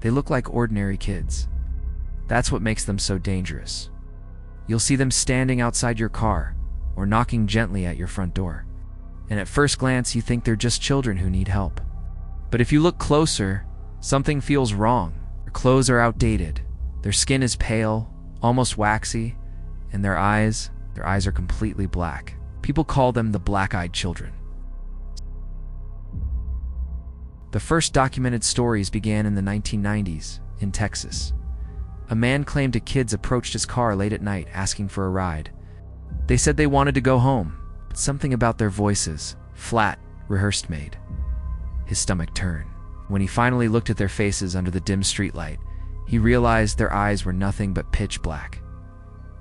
They look like ordinary kids. That's what makes them so dangerous. You'll see them standing outside your car or knocking gently at your front door. And at first glance, you think they're just children who need help. But if you look closer, something feels wrong. Their clothes are outdated. Their skin is pale, almost waxy, and their eyes are completely black. People call them the black-eyed children. The first documented stories began in the 1990s in Texas. A man claimed kids approached his car late at night asking for a ride. They said they wanted to go home, but something about their voices, flat, rehearsed, made his stomach turn. When he finally looked at their faces under the dim streetlight, he realized their eyes were nothing but pitch black.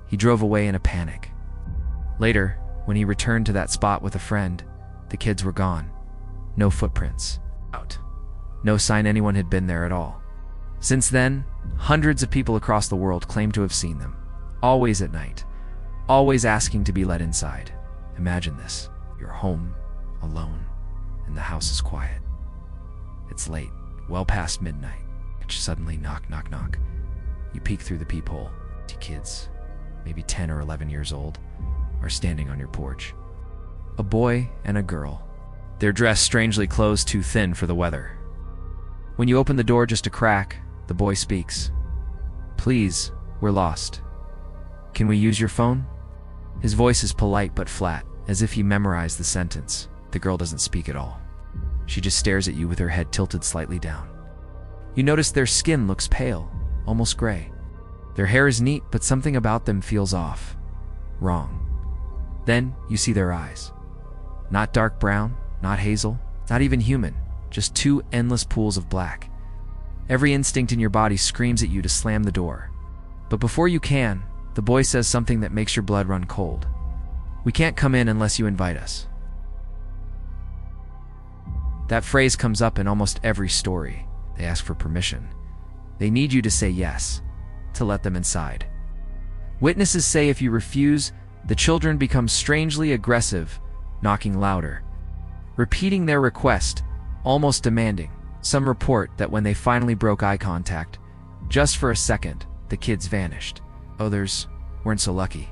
He drove away in a panic. Later, when he returned to that spot with a friend, the kids were gone. No footprints. No sign anyone had been there at all. Since then, hundreds of people across the world claim to have seen them. Always at night. Always asking to be let inside. Imagine this. You're home, alone, and the house is quiet. It's late, well past midnight. Suddenly, knock, knock, knock. You peek through the peephole. Two kids, maybe 10 or 11 years old, are standing on your porch. A boy and a girl. They're dressed strangely clothes too thin for the weather. When you open the door just a crack, the boy speaks. "Please, we're lost. Can we use your phone?" His voice is polite but flat, as if he memorized the sentence. The girl doesn't speak at all. She just stares at you with her head tilted slightly down. You notice their skin looks pale, almost gray. Their hair is neat, but something about them feels off. Wrong. Then you see their eyes. Not dark brown, not hazel, not even human, just two endless pools of black. Every instinct in your body screams at you to slam the door. But before you can, the boy says something that makes your blood run cold. "We can't come in unless you invite us." That phrase comes up in almost every story. They ask for permission. They need you to say yes, to let them inside. Witnesses say if you refuse, the children become strangely aggressive, knocking louder, repeating their request, almost demanding. Some report that when they finally broke eye contact, just for a second, the kids vanished. Others weren't so lucky.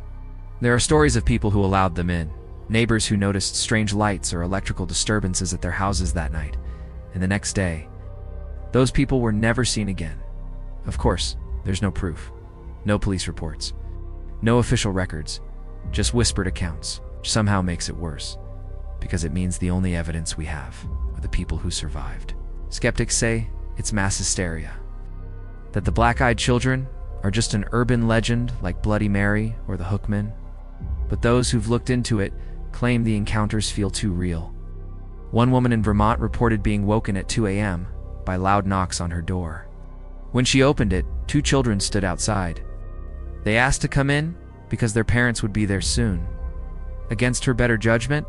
There are stories of people who allowed them in, neighbors who noticed strange lights or electrical disturbances at their houses that night, and the next day, those people were never seen again. Of course, there's no proof, no police reports, no official records, just whispered accounts, which somehow makes it worse, because it means the only evidence we have are the people who survived. Skeptics say it's mass hysteria, that the black-eyed children are just an urban legend like Bloody Mary or the Hookman. But those who've looked into it claim the encounters feel too real. One woman in Vermont reported being woken at 2 a.m. by loud knocks on her door. When she opened it, 2 children stood outside. They asked to come in because their parents would be there soon. Against her better judgment,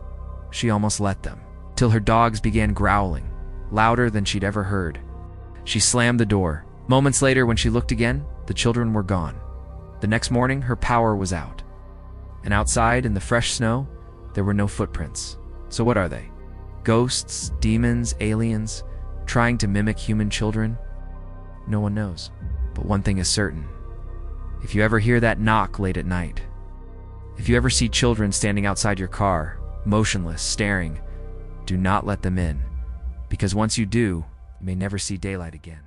she almost let them, till her dogs began growling, louder than she'd ever heard. She slammed the door. Moments later, when she looked again, the children were gone. The next morning, her power was out. And outside, in the fresh snow, there were no footprints. So what are they? Ghosts, demons, aliens, trying to mimic human children? No one knows. But one thing is certain. If you ever hear that knock late at night, if you ever see children standing outside your car, motionless, staring, do not let them in. Because once you do, you may never see daylight again.